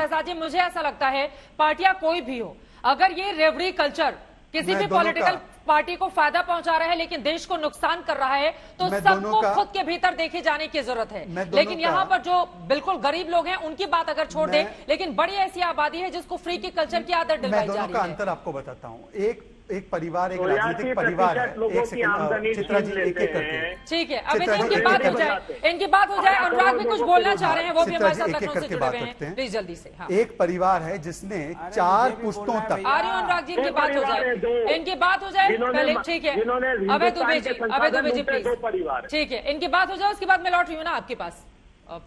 शहजाद जी, मुझे ऐसा लगता है पार्टियां कोई भी हो, अगर ये रेवड़ी कल्चर किसी भी पॉलिटिकल पार्टी को फायदा पहुंचा रहा है लेकिन देश को नुकसान कर रहा है तो सबको खुद के भीतर देखे जाने की जरूरत है। लेकिन यहाँ पर जो बिल्कुल गरीब लोग हैं उनकी बात अगर छोड़ दे, लेकिन बड़ी ऐसी आबादी है जिसको फ्री की कल्चर की आदत दिलवाई जा रही है। मैं दोनों का अंतर आपको बताता हूँ। एक परिवार, एक राजनीतिक परिवार है। एक सेकंड चित्रा जी, एक एक करके ठीक है, अब इनकी बात हो जाए, इनकी बात हो जाए। अनुराग भी कुछ बोलना चाह रहे हैं, वो भी हमारे साथ लखनऊ से जुड़े हुए हैं, प्लीज जल्दी से। एक परिवार है जिसने 4 पुश्तों तक, आ रही हूँ अनुराग जी, इनकी बात हो जाए, इनकी बात हो जाए पहले, ठीक है अभय दुबे जी, अभय दुबे जी प्लीज, ठीक है इनकी बात हो जाए, उसके बाद मैं लौट रही हूँ ना आपके पास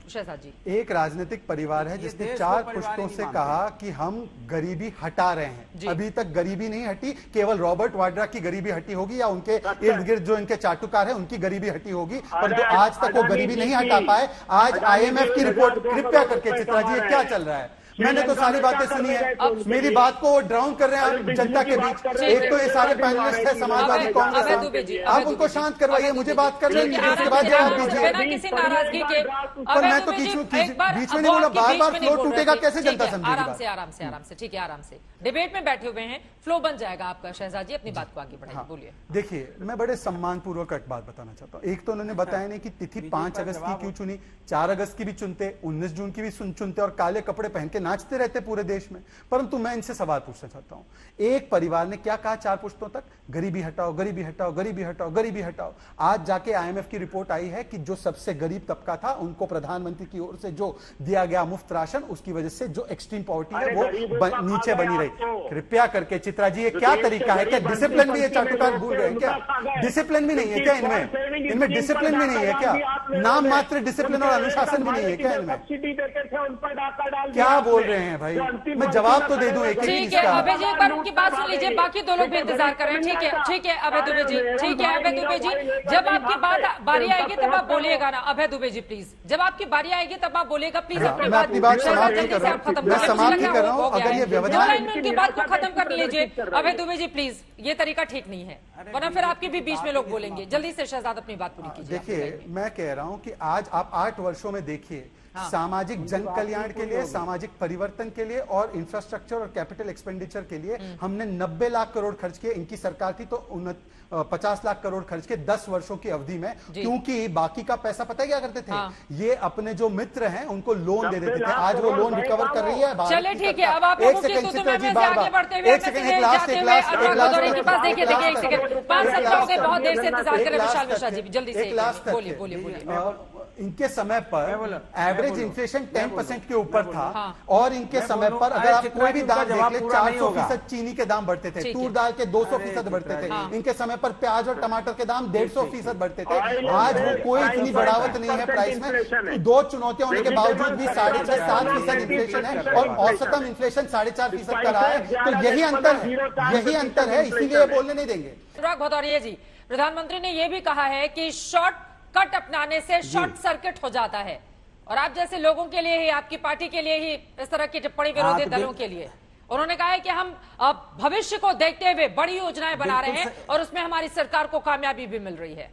शहजाद जी। एक राजनीतिक परिवार है जिसने 4 पुश्तों से कहा कि हम गरीबी हटा रहे हैं। अभी तक गरीबी नहीं हटी, केवल रॉबर्ट वाड्रा की गरीबी हटी होगी या उनके इर्द गिर्द जो इनके चाटुकार है उनकी गरीबी हटी होगी, पर जो आज तक वो गरीबी नहीं हटा पाए। आज IMF की रिपोर्ट, कृपया करके चित्रा जी, क्या चल रहा है? मैंने तो सारी बातें सुनी है, मेरी बात को ड्राउन कर रहे हैं जनता के बीच। एक तो ये सारे पैनलिस्ट है समाजवादी कांग्रेस, आप उनको शांत करवाइए, मुझे बात कर रही है, उसके बाद जवाब दीजिए। किसी नाराजगी के पर मैं तो बीच में नहीं बोला, बार बार फ्लो टूटेगा कैसे जनता समझेगी? आराम से आराम से आराम से, ठीक है आराम से, डिबेट में बैठे हुए हैं, फ्लो बन जाएगा आपका। शहजाद जी अपनी बात को आगे बढ़ाइए, बोलिए। देखिए, मैं बड़े सम्मान पूर्वक एक बात बताना चाहता हूँ। एक तो उन्होंने बताया नहीं कि तिथि 5 अगस्त की क्यों चुनी, 4 अगस्त की भी चुनते, 19 जून की भी चुनते और काले कपड़े पहन के नाचते रहते पूरे देश में। परंतु मैं इनसे सवाल पूछना चाहता हूं, एक परिवार ने क्या कहा 4 पुश्तों तक? गरीबी हटाओ, गरीबी हटाओ, गरीबी हटाओ, गरीबी हटाओ। आज जाके IMF की रिपोर्ट आई है कि जो सबसे गरीब तबका था उनको प्रधानमंत्री की ओर से जो दिया गया मुफ्त राशन, उसकी वजह से जो एक्सट्रीम पॉवर्टी है वो नीचे बनी रही। कृपया करके चित्रा जी, ये क्या तरीका है? क्या डिसिप्लिन भी ये चाटुकार भूल गए क्या? डिसिप्लिन भी नहीं है क्या इनमें डिसिप्लिन भी नहीं है क्या? नाम मात्र डिसिप्लिन और अनुशासन भी नहीं है क्या इनमें? क्या बोल रहे हैं भाई? मैं जवाब तो दे दूं एक ठीक है अभय जी, एक बार उनकी बात सुन लीजिए, बाकी 2 लोग भी इंतजार कर रहे हैं। ठीक है अभय दुबे जी, ठीक है अभय दुबे जी, जब आपकी बारी आएगी तब आप बोलिएगा ना। अभय दुबे जी प्लीज, जब आपकी बारी आएगी तब आप बोलिएगा प्लीज। मैं अपनी बात समाप्त ही कर रहा हूँ, अगर ये व्यवधान में उनकी बात को खत्म कर लीजिए। अभय दुबे जी प्लीज, ये तरीका ठीक नहीं है, वरना फिर आपके भी बीच में लोग बोलेंगे। जल्दी से शहजाद अपनी बात पूरी कीजिए। देखिए, मैं कह रहा हूँ कि आज आप 8 वर्षों में देखिए, सामाजिक जन कल्याण के लिए, सामाजिक परिवर्तन के लिए और इंफ्रास्ट्रक्चर और कैपिटल एक्सपेंडिचर के लिए हमने 90 लाख करोड़ खर्च किए। इनकी सरकार थी तो 50 लाख करोड़ खर्च के 10 वर्षों की अवधि में, क्योंकि बाकी का पैसा पता है क्या करते थे? ये अपने जो मित्र हैं उनको लोन दे देते थे। आज वो लोन रिकवर कर रही है। चले ठीक है, अब आप लोगों की चित्रा जी, आगे बढ़ते हुए, एक सेकंड, एक लास्ट देखिए एक सेकंड, 5 सेकंड हो गए, बहुत देर से इंतजार कर रहे विशाल मिश्रा जी, जल्दी से बोलिए। इनके समय पर एवरेज इन्फ्लेशन 10% के ऊपर था और इनके समय पर अगर आप कोई भी दाम देख ले, 400% चीनी के दाम बढ़ते थे, तूर दाल के 200% बढ़ते थे। इनके समय पर प्याज और टमाटर के दाम 150% बढ़ते थे। आज वो कोई इतनी बढ़ावत नहीं है प्राइस में। 2 चुनौतियां होने के बावजूद भी 6.5-7% इन्फ्लेशन है और औसतन इन्फ्लेशन 4.5% का रहा है। तो यही अंतर है, इसीलिए बोलने नहीं देंगे। अनुराग भदौरिया जी, प्रधानमंत्री ने यह भी कहा है कि शॉर्ट कट अपनाने से शॉर्ट सर्किट हो जाता है, और आप जैसे लोगों के लिए ही, आपकी पार्टी के लिए ही इस तरह की टिप्पणी विरोधी दलों के लिए उन्होंने कहा है कि हम भविष्य को देखते हुए बड़ी योजनाएं बना रहे हैं और उसमें हमारी सरकार को कामयाबी भी मिल रही है।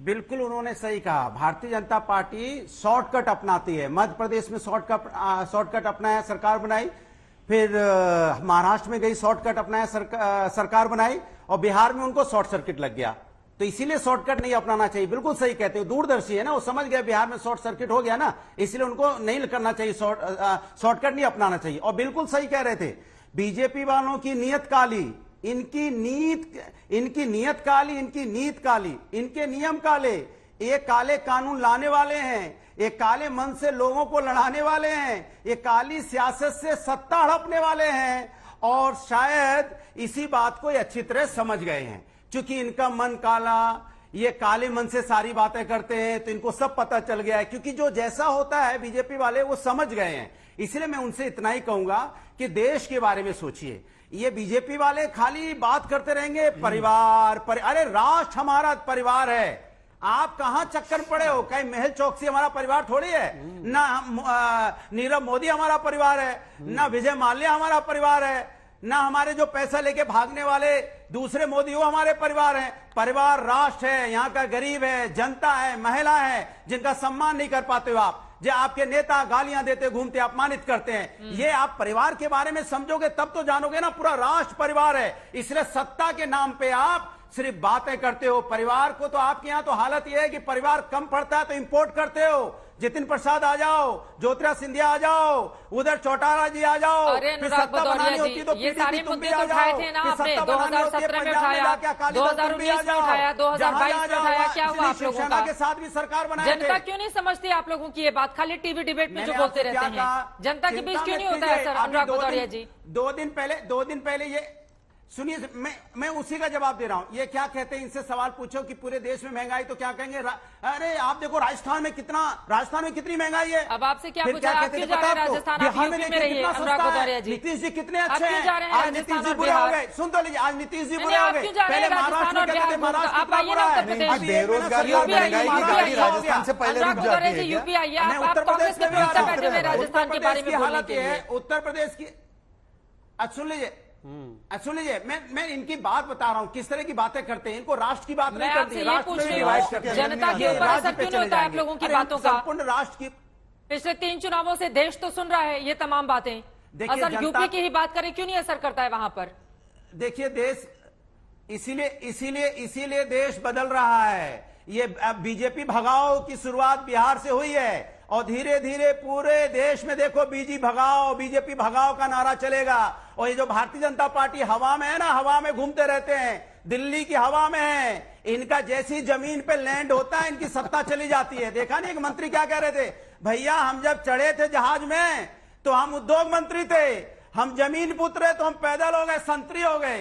बिल्कुल उन्होंने सही कहा, भारतीय जनता पार्टी शॉर्टकट अपनाती है। मध्य प्रदेश में शॉर्टकट अपनाया, सरकार बनाई, फिर महाराष्ट्र में गई, शॉर्टकट अपनाया, सरकार बनाई, और बिहार में उनको शॉर्ट सर्किट लग गया। तो इसीलिए शॉर्टकट नहीं अपनाना चाहिए। बिल्कुल सही कहते हो, दूरदर्शी है ना, वो समझ गया बिहार में शॉर्ट सर्किट हो गया ना, इसलिए उनको नहीं करना चाहिए, शॉर्टकट नहीं अपनाना चाहिए। और बिल्कुल सही कह रहे थे, बीजेपी वालों की नीयत काली, इनकी नीयत काली, इनकी नीत काली, इनके नियम काले। ये काले कानून लाने वाले हैं, ये काले मन से लोगों को लड़ाने वाले हैं, ये काली सियासत से सत्ता हड़पने वाले हैं, और शायद इसी बात को ये अच्छी तरह समझ गए हैं। क्योंकि इनका मन काला, ये काले मन से सारी बातें करते हैं, तो इनको सब पता चल गया है। क्योंकि जो जैसा होता है बीजेपी वाले वो समझ गए हैं। इसलिए मैं उनसे इतना ही कहूंगा कि देश के बारे में सोचिए। ये बीजेपी वाले खाली बात करते रहेंगे परिवार अरे राष्ट्र हमारा परिवार है। आप कहां चक्कर पड़े हो? कहीं महल चौकसी हमारा परिवार थोड़ी है ना, नीरव मोदी हमारा परिवार है ना, विजय माल्या हमारा परिवार है ना, हमारे जो पैसा लेके भागने वाले दूसरे मोदी वो हमारे परिवार हैं। परिवार राष्ट्र है, यहाँ का गरीब है, जनता है, महिला है, जिनका सम्मान नहीं कर पाते हो आप। जो आपके नेता गालियां देते घूमते अपमानित करते हैं। ये आप परिवार के बारे में समझोगे तब तो जानोगे ना, पूरा राष्ट्र परिवार है। इसलिए सत्ता के नाम पे आप सिर्फ बातें करते हो। परिवार को तो आपके यहां तो हालत यह है कि परिवार कम पड़ता है तो इंपोर्ट करते हो। जितिन प्रसाद आ जाओ, ज्योतिरादित्य सिंधिया आ जाओ, उधर चौटाला जी आ जाओ। अरे अनुराग भदौरिया जी, ये सारे मुद्दे तो उठाए थे ना आपने, 2017 में उठाया, 2019 में उठाया, 2022 में उठाया, क्या हुआ आप लोगों का? के साथ भी सरकार बनाई। जनता क्यों नहीं समझती आप लोगों की ये बात? खाली टीवी डिबेट में जो बोलते रहते हैं, जनता के बीच क्यों नहीं होता है सर अनुराग भदौरिया जी? 2 दिन पहले ये सुनिए, मैं उसी का जवाब दे रहा हूं। ये क्या कहते हैं, इनसे सवाल पूछो कि पूरे देश में महंगाई, तो क्या कहेंगे अरे आप देखो राजस्थान में कितनी महंगाई है। अब आपसे क्या पूछा, आप क्यों जा रहे हैं राजस्थान? बिहार में रहिए अनुराग भदौरिया जी। नीतीश जी कितने अच्छे हैं, आज नीतीश जी बुरे हो गए। सुन तो लीजिए, आज नीतीश जी बुरे हो गए। पहले महाराष्ट्र में कहते थे महाराष्ट्र आप आइए ना उत्तर प्रदेश, बेरोजगारी और महंगाई की गाड़ी राजस्थान से पहले रुक जाती है। यूपी आइए, आप कांग्रेस के प्रवक्ता बैठे हुए राजस्थान के बारे में बोलने के लिए। उत्तर प्रदेश की सुन लीजिए, मैं इनकी बात बता रहा हूं, किस तरह की बातें करते हैं। इनको राष्ट्र की बात नहीं करती, जनता के ऊपर असर क्यों नहीं होता है आप लोगों की बातों का? संपूर्ण राष्ट्र की पिछले 3 चुनावों से देश तो सुन रहा है ये तमाम बातें। असर यूपी की ही बात करें, क्यों नहीं असर करता है वहां पर? देखिए देश इसीलिए देश बदल रहा है। ये बीजेपी भगाओ की शुरुआत बिहार से हुई है और धीरे धीरे पूरे देश में देखो बीजेपी भगाओ का नारा चलेगा। और ये जो भारतीय जनता पार्टी हवा में है ना, हवा में घूमते रहते हैं, दिल्ली की हवा में है। इनका जैसी जमीन पे लैंड होता है इनकी सत्ता चली जाती है। देखा नहीं, एक मंत्री क्या कह रहे थे, भैया हम जब चढ़े थे जहाज में तो हम उद्योग मंत्री थे, हम जमीन पुत्र तो हम पैदल हो गए, संतरी हो गए।